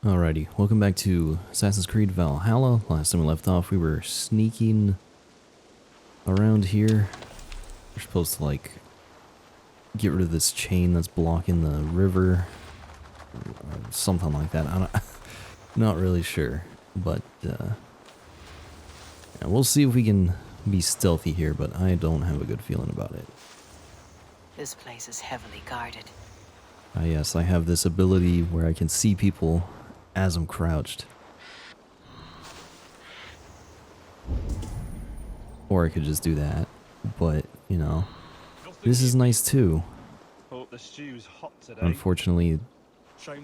Alrighty, welcome back to Assassin's Creed Valhalla. Last time we left off, we were sneaking around here. We're supposed to, like, get rid of this chain that's blocking the river. Or something like that. I'm not really sure. But, yeah, we'll see if we can be stealthy here, but I don't have a good feeling about it. This place is heavily guarded. Ah, yes, I have this ability where I can see people as I'm crouched. Or I could just do that. But, you know, this is nice too. Unfortunately,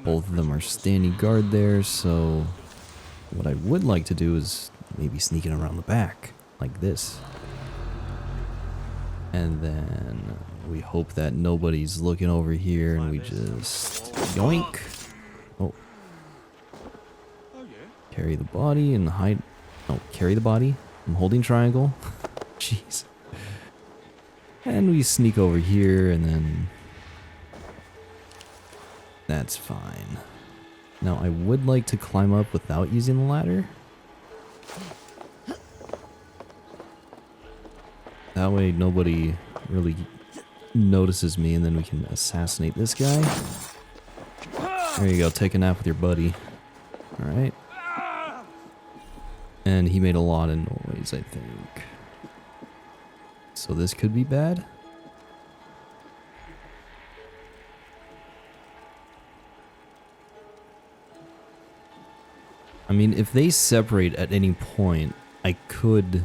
both of them are standing guard there, so what I would like to do is maybe sneaking around the back, like this. And then we hope that nobody's looking over here and we just yoink. Oh. Carry the body and hide. Oh, carry the body. I'm holding triangle. Jeez. And we sneak over here and then that's fine. Now I would like to climb up without using the ladder. That way nobody really notices me and then we can assassinate this guy. There you go, take a nap with your buddy. Alright. And he made a lot of noise, I think. So this could be bad. I mean, if they separate at any point, I could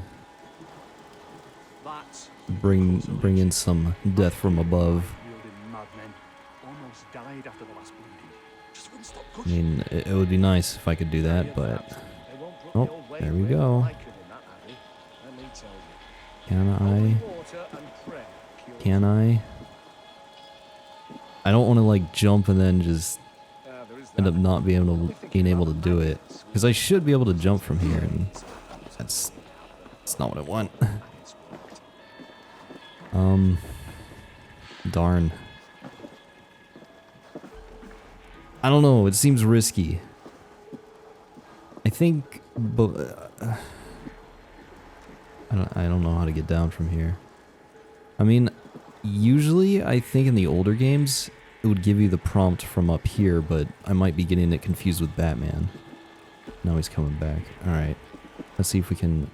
bring in some death from above. I mean, it would be nice if I could do that, but oh, there we go. Can I? I don't want to like jump and then just end up not being able to do it, because I should be able to jump from here, and that's not what I want. Darn. I don't know, it seems risky. I think, but I don't know how to get down from here. I mean, usually I think in the older games it would give you the prompt from up here, but I might be getting it confused with Batman. Now he's coming back. Alright. Let's see if we can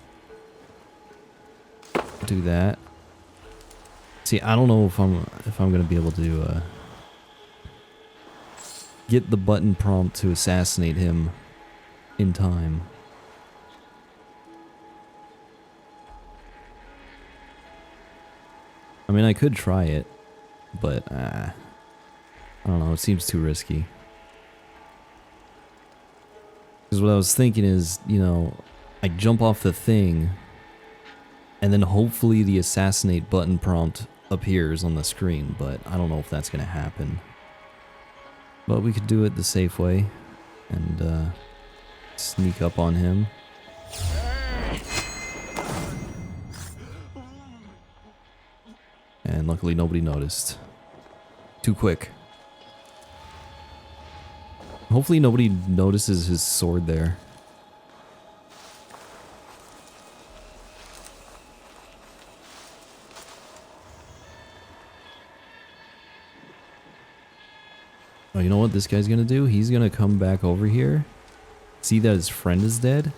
do that. See, I don't know if I'm gonna be able to get the button prompt to assassinate him in time. I mean, I could try it, but I don't know, it seems too risky. Because what I was thinking is, you know, I jump off the thing, and then hopefully the assassinate button prompt appears on the screen, but I don't know if that's going to happen. But we could do it the safe way, and sneak up on him. And luckily nobody noticed. Too quick. Hopefully nobody notices his sword there. Oh, you know what this guy's gonna do? He's gonna come back over here, see that his friend is dead,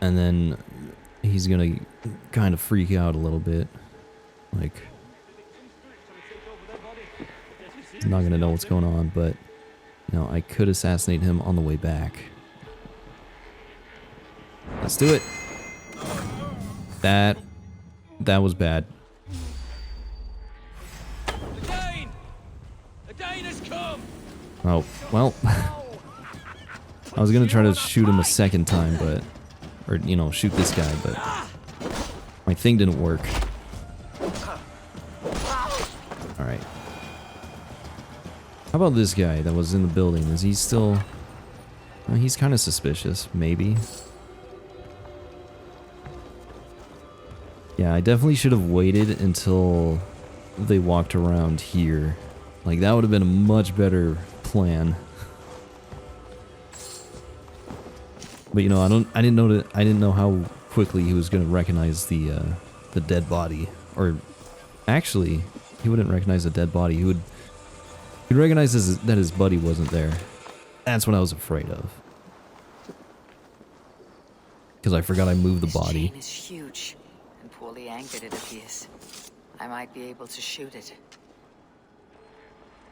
and then he's gonna kind of freak out a little bit. Like, he's not gonna know what's going on, but, you know, I could assassinate him on the way back. Let's do it. That was bad. Oh, well, I was gonna try to shoot him a second time, but, or, you know, shoot this guy, but my thing didn't work. Alright. How about this guy that was in the building? Is he still... Well, he's kind of suspicious, maybe. Yeah, I definitely should have waited until they walked around here. Like, that would have been a much better plan. But you know, I didn't know how quickly he was gonna recognize the dead body. Or actually, he wouldn't recognize the dead body. He'd recognize that his buddy wasn't there. That's what I was afraid of. Because I forgot I moved the body. This chain is huge and poorly anchored, it appears. I might be able to shoot it.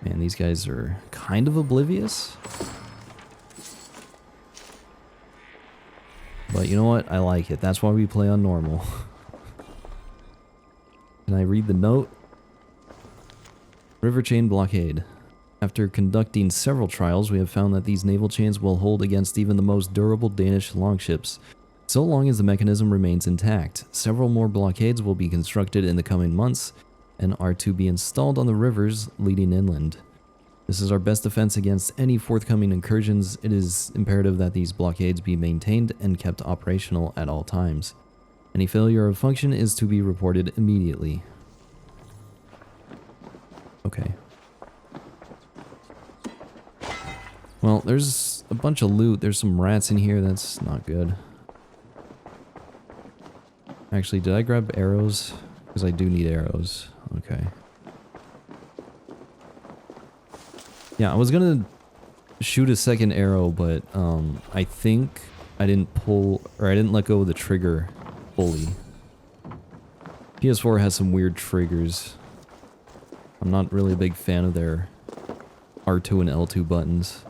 Man, these guys are kind of oblivious. But you know what? I like it. That's why we play on normal. Can I read the note? River chain blockade. After conducting several trials, we have found that these naval chains will hold against even the most durable Danish longships, so long as the mechanism remains intact. Several more blockades will be constructed in the coming months and are to be installed on the rivers leading inland. This is our best defense against any forthcoming incursions. It is imperative that these blockades be maintained and kept operational at all times. Any failure of function is to be reported immediately. Okay. Well, there's a bunch of loot. There's some rats in here. That's not good. Actually, did I grab arrows? Because I do need arrows. Okay. Yeah, I was gonna shoot a second arrow, but I think I didn't pull, or I didn't let go of the trigger fully. PS4 has some weird triggers. I'm not really a big fan of their R2 and L2 buttons.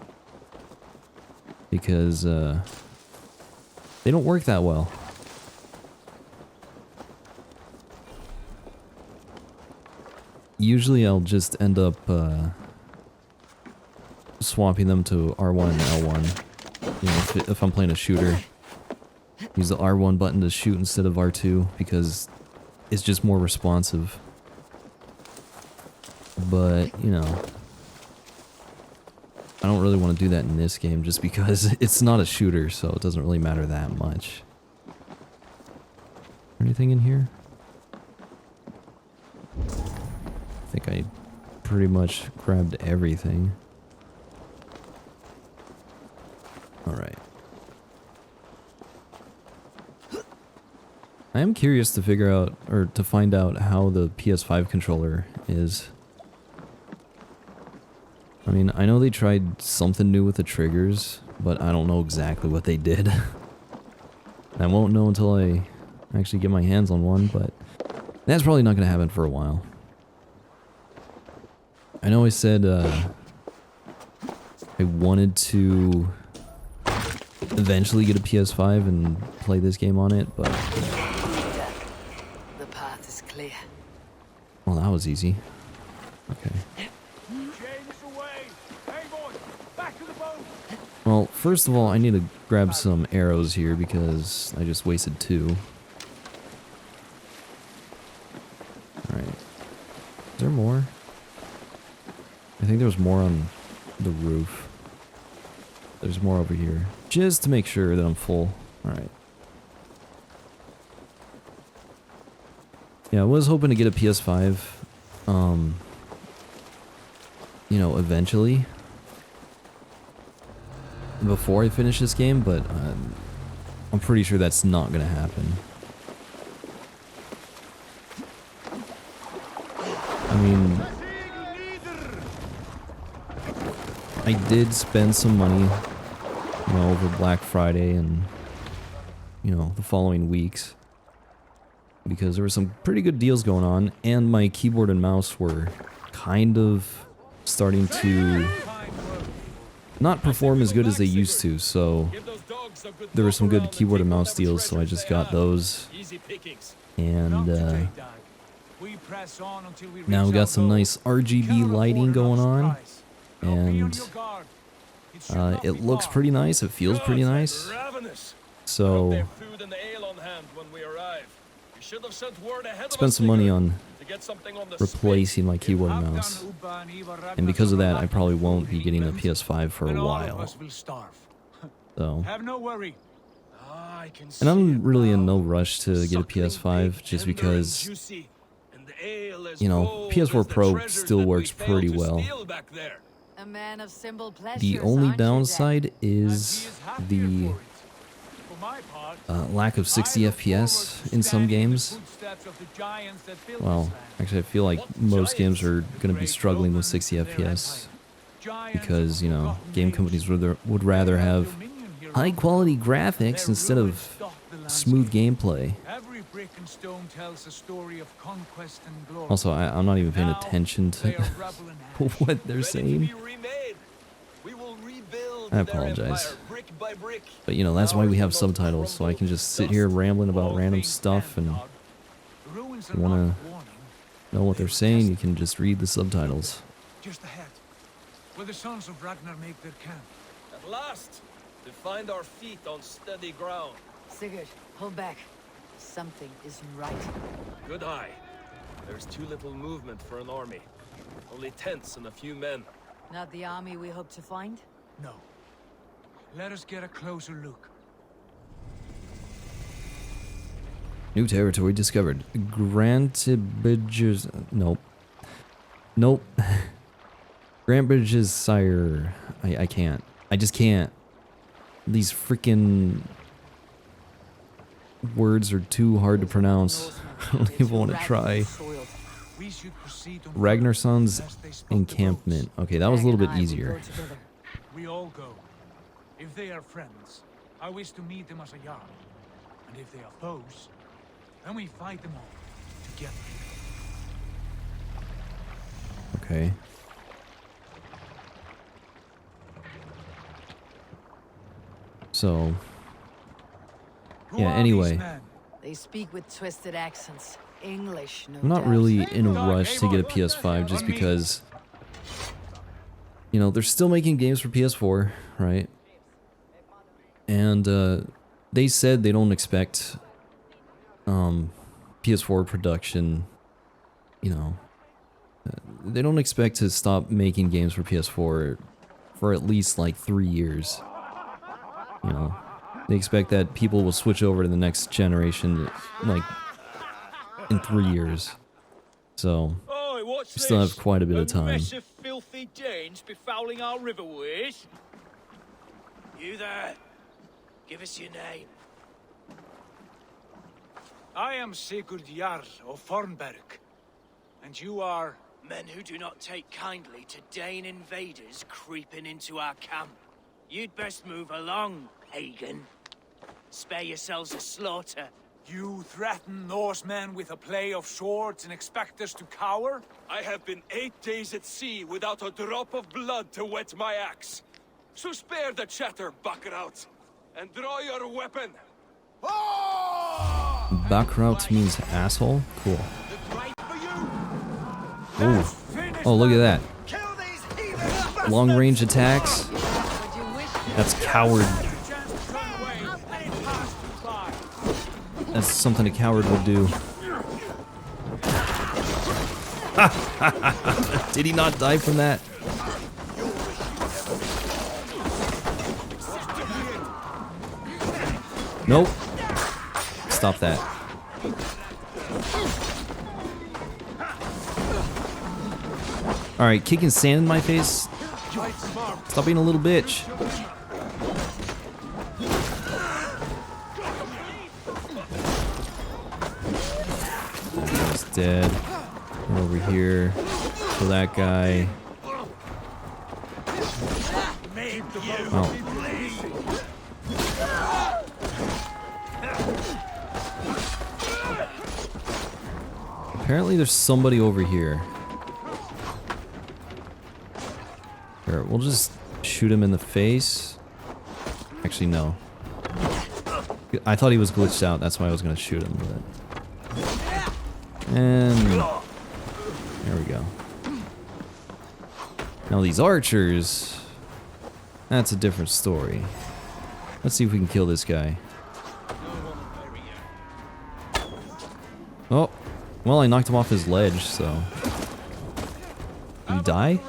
Because they don't work that well. Usually I'll just end up swapping them to R1 and L1. You know, if I'm playing a shooter. Use the R1 button to shoot instead of R2 because it's just more responsive. But, you know, I don't really want to do that in this game just because it's not a shooter, so it doesn't really matter that much. Anything in here? I think I pretty much grabbed everything. Alright. I am curious to figure out, or to find out how the PS5 controller is. I mean, I know they tried something new with the triggers, but I don't know exactly what they did. I won't know until I actually get my hands on one, but that's probably not going to happen for a while. I know I said I wanted to eventually get a PS5 and play this game on it, but... The path is clear. Well, that was easy. Okay. Well, first of all, I need to grab some arrows here because I just wasted 2. Alright. Is there more? I think there was more on the roof. There's more over here. Just to make sure that I'm full. Alright. Yeah, I was hoping to get a PS5. You know, eventually. Before I finish this game, but I'm pretty sure that's not gonna happen. I mean, I did spend some money, you know, over Black Friday and, you know, the following weeks. Because there were some pretty good deals going on, and my keyboard and mouse were kind of starting to not perform as good as they used to, so there were some good keyboard and mouse deals, so I just got those. And now we got some nice RGB lighting going on, and it looks pretty nice, it feels pretty nice. So spent some money on replacing my keyboard and mouse, and because of that I probably won't be getting a PS5 for a while. So, and I'm really in no rush to get a PS5 just because, you know, PS4 Pro still works pretty well. A man of simple pleasures, The only aren't you, downside is the lack of 60 FPS in some games. Well, actually, I feel like most games are going to be struggling with 60 FPS because, you know, game companies would rather have high quality graphics instead of smooth gameplay. Also, I'm not even paying attention to what they're saying. I apologize. But you know, that's why we have subtitles, so I can just sit here rambling about random stuff, and if you want to know what they're saying, you can just read the subtitles. Just ahead, where the sons of Ragnar make their camp. At last, to find our feet on steady ground. Sigurd, hold back. Something isn't right. Good eye. There's too little movement for an army. Only tents and a few men. Not the army we hope to find? No. Let us get a closer look. New territory discovered. Grantebridge's... Nope. Nope. Grantebridge's sire. I can't. I just can't. These freaking words are too hard to pronounce. I don't even want to try. Ragnarsson's encampment. Okay, that was a little bit easier. We all go. If they are friends, I wish to meet them as a Jarl. And if they are foes, then we fight them all together. Okay. So, yeah, anyway. They speak with twisted accents. English, no I'm not doubt. really in a rush to get a PS5 just because, you know, they're still making games for PS4, right? And they said they don't expect PS4 production, you know, they don't expect to stop making games for PS4 for at least like 3 years. You know, they expect that people will switch over to the next generation like in 3 years. So we still have quite a bit of time. Mess of filthy Danes befouling our riverways. You there? Give us your name. I am Sigurd Jarl of Fornberg. And you are... Men who do not take kindly to Dane invaders creeping into our camp. You'd best move along, pagan. Spare yourselves a slaughter. You threaten Norsemen with a play of swords and expect us to cower? I have been 8 days at sea without a drop of blood to wet my axe. So spare the chatter, Bakraut, and draw your weapon. Bakraut means asshole? Cool. Ooh. Oh, look at that. Long range attacks. That's coward. That's something a coward would do. Did he not die from that? Nope. Stop that. Alright, kicking sand in my face? Stop being a little bitch. He's dead. We're over here. Kill that guy. Oh. Apparently there's somebody over here. Here, we'll just shoot him in the face. Actually, no. I thought he was glitched out, that's why I was gonna shoot him, but... And... there we go. Now these archers... that's a different story. Let's see if we can kill this guy. Oh! Well, I knocked him off his ledge, so... Did he die?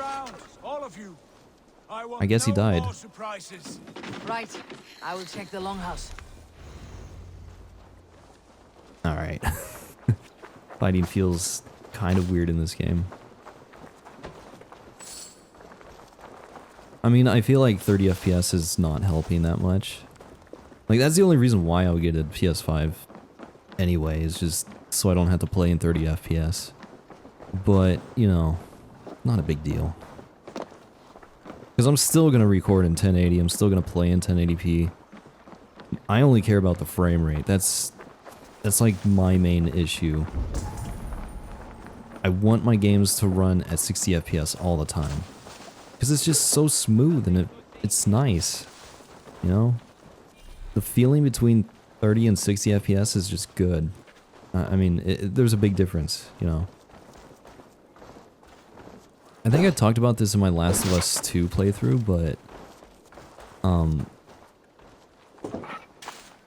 I guess he died. Right. I will check the longhouse. Alright. Fighting feels kind of weird in this game. I mean, I feel like 30 FPS is not helping that much. Like, that's the only reason why I would get a PS5 anyway, is just so I don't have to play in 30 FPS. But, you know, not a big deal. Because I'm still going to record in 1080, I'm still going to play in 1080p. I only care about the frame rate. That's like my main issue. I want my games to run at 60 FPS all the time. Because it's just so smooth and it's nice. You know? The feeling between 30 and 60 FPS is just good. I mean, there's a big difference, you know? I think I talked about this in my Last of Us 2 playthrough, but...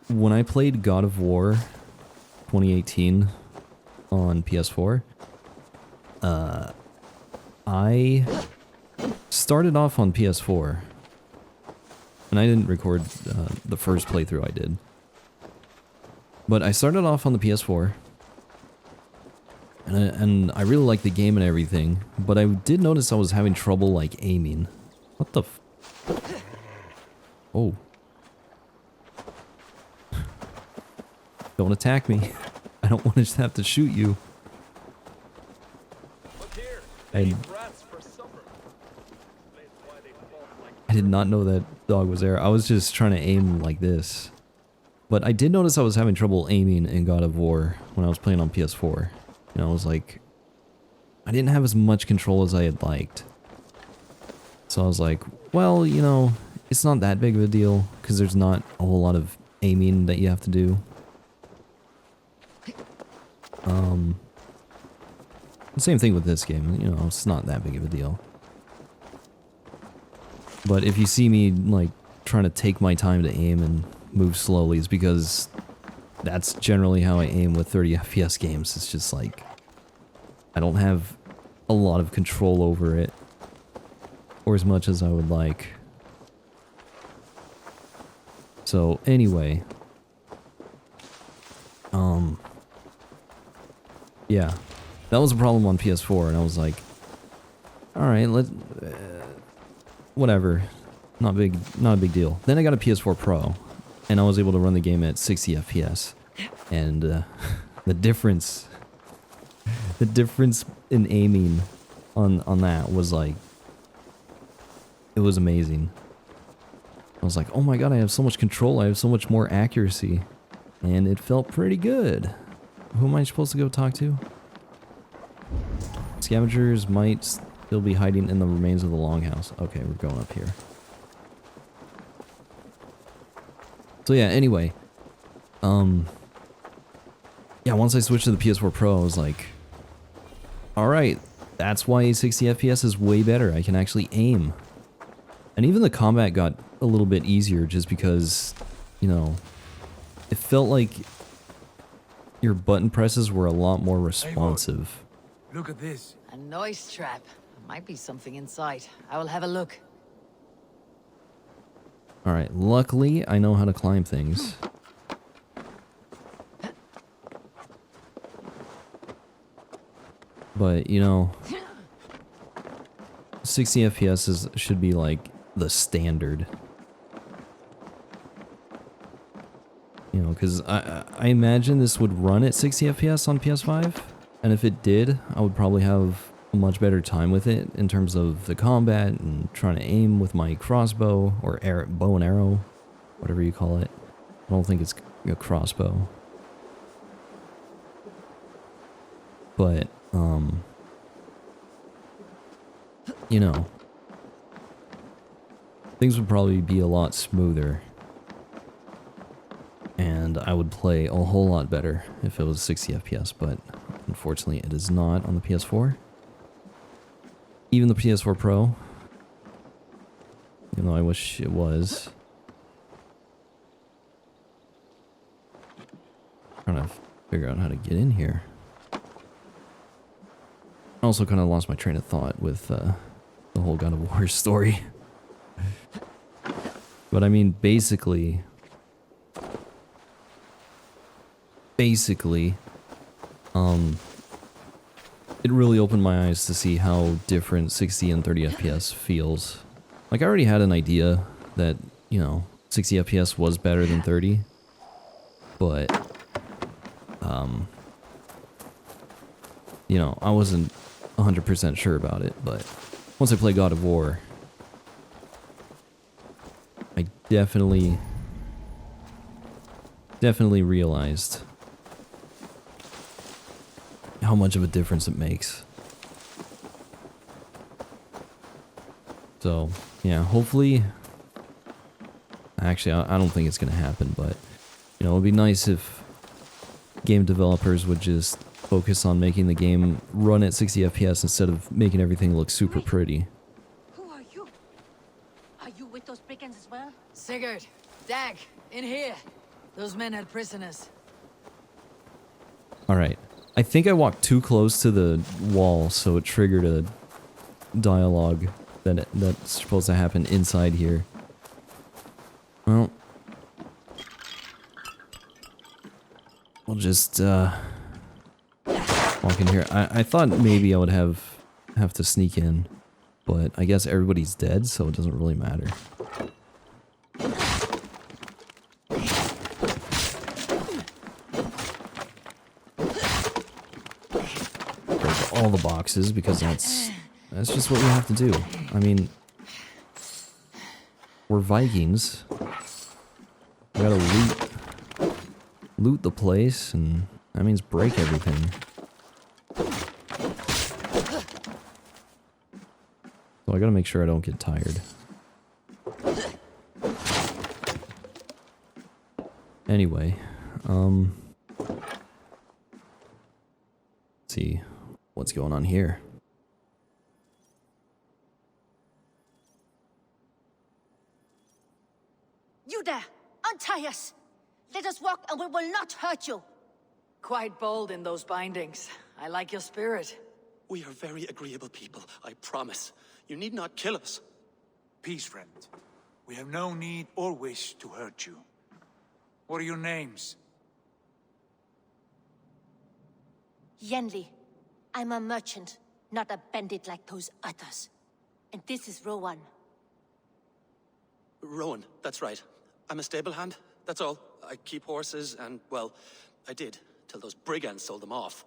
when I played God of War 2018 on PS4, I started off on PS4, and I didn't record the first playthrough I did, but I started off on the PS4, and I really liked the game and everything, but I did notice I was having trouble, like, aiming. What the f... Oh. Don't attack me. I don't want to just have to shoot you. I did not know that dog was there. I was just trying to aim like this. But I did notice I was having trouble aiming in God of War when I was playing on PS4. You know, I was like... I didn't have as much control as I had liked. So I was like, well, you know, it's not that big of a deal, because there's not a whole lot of aiming that you have to do. Same thing with this game, you know, it's not that big of a deal. But if you see me, like, trying to take my time to aim and move slowly, it's because that's generally how I aim with 30 FPS games. It's just like, I don't have a lot of control over it, or as much as I would like. So, anyway. Yeah. That was a problem on PS4, and I was like, alright, whatever. Not a big deal. Then I got a PS4 Pro, and I was able to run the game at 60 FPS. And, the difference in aiming on that was like, it was amazing. I was like, oh my god, I have so much control, I have so much more accuracy. And it felt pretty good. Who am I supposed to go talk to? Scavengers might still be hiding in the remains of the longhouse. Okay, we're going up here. So yeah, anyway. Yeah, once I switched to the PS4 Pro, I was like, alright, that's why 60 FPS is way better. I can actually aim. And even the combat got a little bit easier just because, you know, it felt like your button presses were a lot more responsive. Look at this. A noise trap. There might be something inside. I will have a look. Alright, luckily I know how to climb things. But, you know, 60 FPS should be like the standard. You know, because I imagine this would run at 60 FPS on PS5, and if it did, I would probably have a much better time with it in terms of the combat and trying to aim with my crossbow, or bow and arrow, whatever you call it. I don't think it's a crossbow. But, you know, things would probably be a lot smoother. And I would play a whole lot better if it was 60 FPS, but unfortunately it is not on the PS4. Even the PS4 Pro, even though I wish it was. Trying to figure out how to get in here. I also kind of lost my train of thought with the whole God of War story. But I mean, basically, it really opened my eyes to see how different 60 and 30 FPS feels. Like, I already had an idea that, you know, 60 FPS was better than 30. But, you know, I wasn't 100% sure about it. But once I played God of War, I definitely realized how much of a difference it makes. So, yeah, hopefully... Actually, I don't think it's going to happen, but, you know, it would be nice if game developers would just focus on making the game run at 60 FPS instead of making everything look super pretty. Who are you? Are you with those brigands as well? Sigurd, Dag, in here. Those men had prisoners. Alright, I think I walked too close to the wall, so it triggered a dialogue that's supposed to happen inside here. Well, we'll just walk in here. I thought maybe I would have to sneak in, but I guess everybody's dead, so it doesn't really matter. Break all the boxes because that's just what we have to do. I mean, we're Vikings. We gotta loot the place, and that means break everything. So I gotta make sure I don't get tired. Anyway, let's see what's going on here. You there! Untie us! Let us walk and we will not hurt you! Quite bold in those bindings. I like your spirit. We are very agreeable people, I promise. You need not kill us. Peace, friend. We have no need or wish to hurt you. What are your names? Yenli, I'm a merchant, not a bandit like those others. And this is Rowan. Rowan, that's right. I'm a stable hand, that's all. I keep horses and, well, I did, till those brigands sold them off.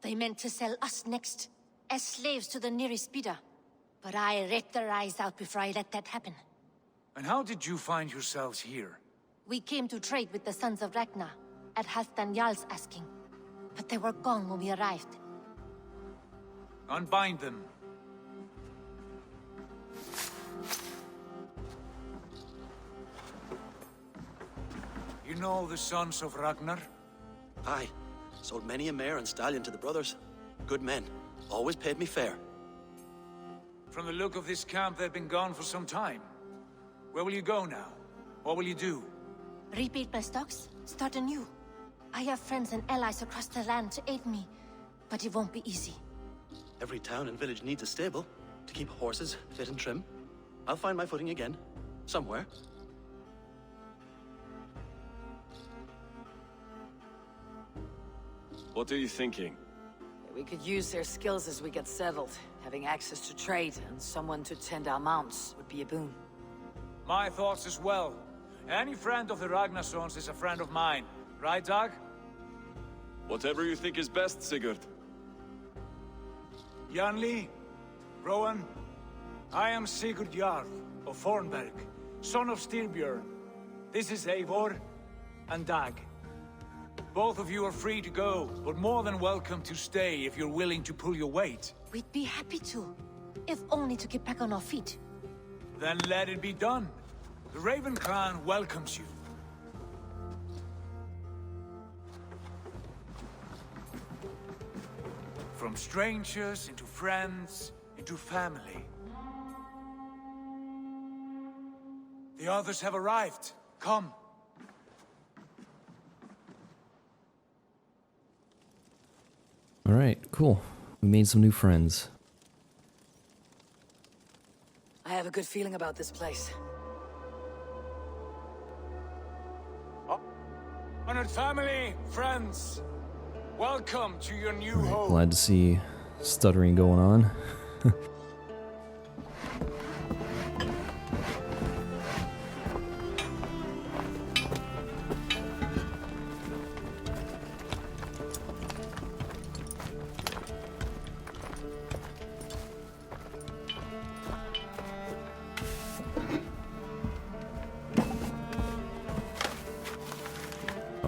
They meant to sell us next, as slaves to the nearest bidder. But I ripped their eyes out before I let that happen. And how did you find yourselves here? We came to trade with the Sons of Ragnar, at Halfdan Jarl's asking. But they were gone when we arrived. Unbind them. You know the Sons of Ragnar? Aye. Sold many a mare and stallion to the brothers. Good men. Always paid me fair. From the look of this camp, they've been gone for some time. Where will you go now? What will you do? Rebuild my stocks, start anew. I have friends and allies across the land to aid me, but it won't be easy. Every town and village needs a stable to keep horses fit and trim. I'll find my footing again. Somewhere. What are you thinking? We could use their skills as we get settled. Having access to trade and someone to tend our mounts would be a boon. My thoughts as well. Any friend of the Ragnarsons is a friend of mine. Right, Dag? Whatever you think is best, Sigurd. Janli, Rowan, I am Sigurd Jarl of Fornberg, son of Styrbjörn. This is Eivor and Dag. Both of you are free to go, but more than welcome to stay if you're willing to pull your weight. We'd be happy to, if only to get back on our feet. Then let it be done. The Raven clan welcomes you. From strangers into friends, into family. The others have arrived. Come. Alright, cool. We made some new friends. I have a good feeling about this place. Honored family, friends, welcome to your new home. Glad to see stuttering going on.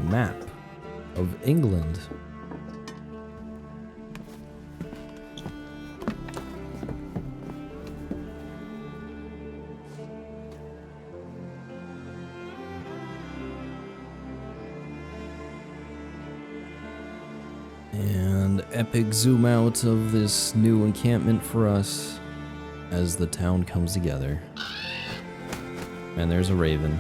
map of England. And epic zoom out of this new encampment for us as the town comes together. And there's a raven.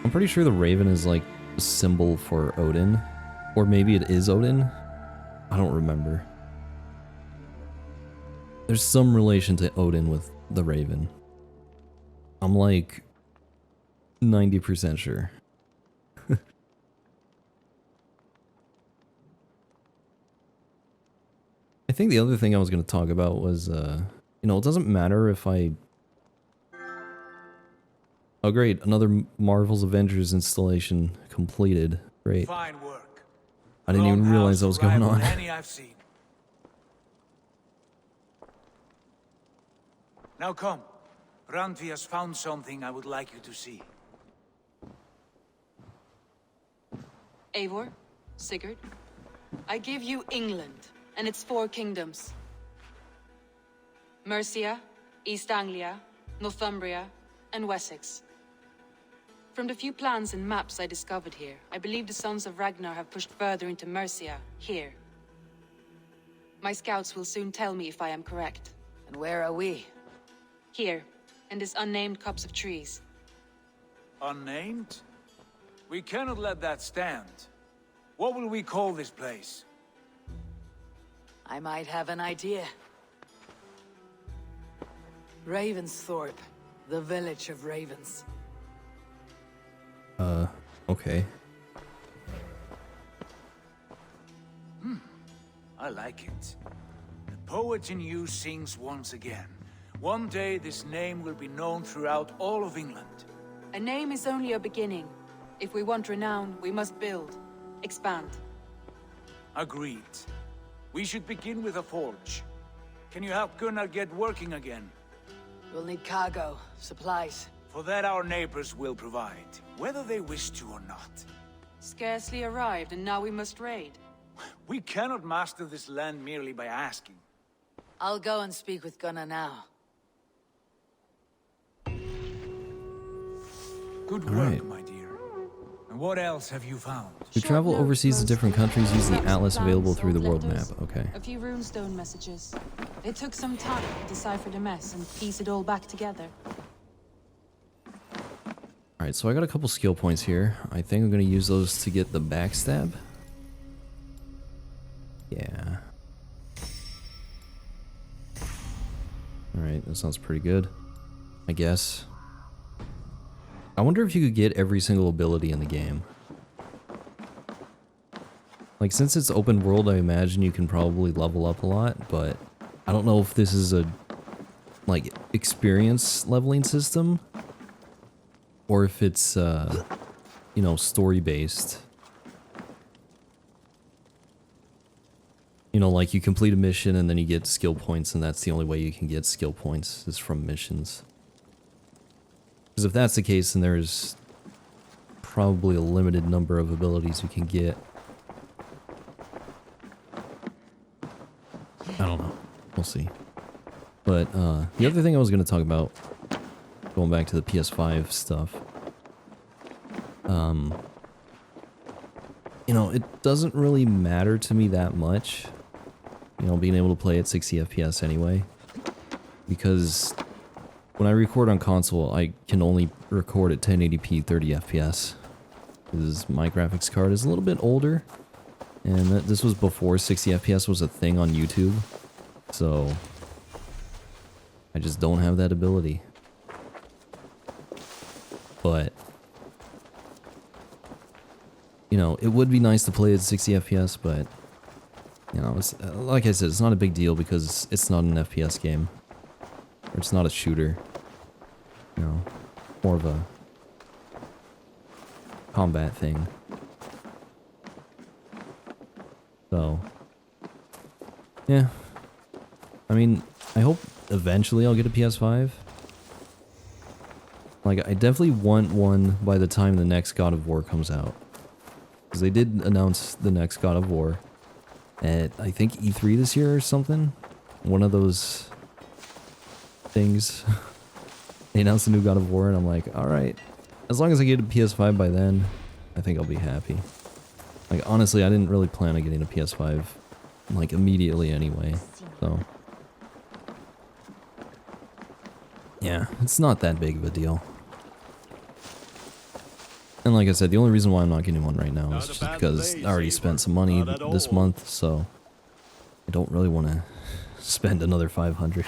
I'm pretty sure the raven is like a symbol for Odin. Or maybe it is Odin? I don't remember. There's some relation to Odin with the raven. I'm like 90% sure. I think the other thing I was going to talk about was, you know, it doesn't matter if I... Oh great, another Marvel's Avengers installation completed. Great. Fine work. I didn't even realize that was going on. Any I've seen. Now come. Randvi has found something I would like you to see. Eivor, Sigurd, I give you England and its 4 kingdoms. Mercia, East Anglia, Northumbria, and Wessex. From the few plans and maps I discovered here, I believe the Sons of Ragnar have pushed further into Mercia, here. My scouts will soon tell me if I am correct. And where are we? Here, in this unnamed copse of trees. Unnamed? We cannot let that stand. What will we call this place? I might have an idea. Ravensthorpe, the village of ravens. Okay. I like it. The poet in you sings once again. One day this name will be known throughout all of England. A name is only a beginning. If we want renown, we must build, expand. Agreed. We should begin with a forge. Can you help Gunnar get working again? We'll need cargo, supplies. For that our neighbors will provide, whether they wish to or not. Scarcely arrived, and now we must raid. We cannot master this land merely by asking. I'll go and speak with Gunnar now. Good work, Alright. my dear. And what else have you found? To travel overseas to different countries using the atlas available through the world map. Okay. A few runestone messages. It took some time to decipher the mess and piece it all back together. Alright, so I got a couple skill points here. I think I'm going to use those to get the backstab. Yeah. Alright, that sounds pretty good. I guess. I wonder if you could get every single ability in the game. Like, since it's open world, I imagine you can probably level up a lot, but I don't know if this is a, like, experience leveling system, or if it's, you know, story-based. You know, like, you complete a mission and then you get skill points, and that's the only way you can get skill points, is from missions. Because if that's the case, then there's probably a limited number of abilities you can get. I don't know. We'll see. But the other thing I was going to talk about, going back to the PS5 stuff, you know, it doesn't really matter to me that much, you know, being able to play at 60 FPS anyway, because when I record on console, I can only record at 1080p 30 FPS, because my graphics card is a little bit older, and this was before 60 FPS was a thing on YouTube, so I just don't have that ability. But, you know, it would be nice to play at 60 FPS, but, you know, it's, like I said, it's not a big deal because it's not an FPS game. Or it's not a shooter. You know, more of a combat thing. So, yeah. I mean, I hope eventually I'll get a PS5. Like, I definitely want one by the time the next God of War comes out. Because they did announce the next God of War at, I think, E3 this year or something. One of those things. They announced the new God of War, and I'm like, alright. As long as I get a PS5 by then, I think I'll be happy. Like, honestly, I didn't really plan on getting a PS5, like, immediately anyway, so. Yeah, it's not that big of a deal. And like I said, the only reason why I'm not getting one right now is just because I already spent some money this month, so I don't really want to spend another 500.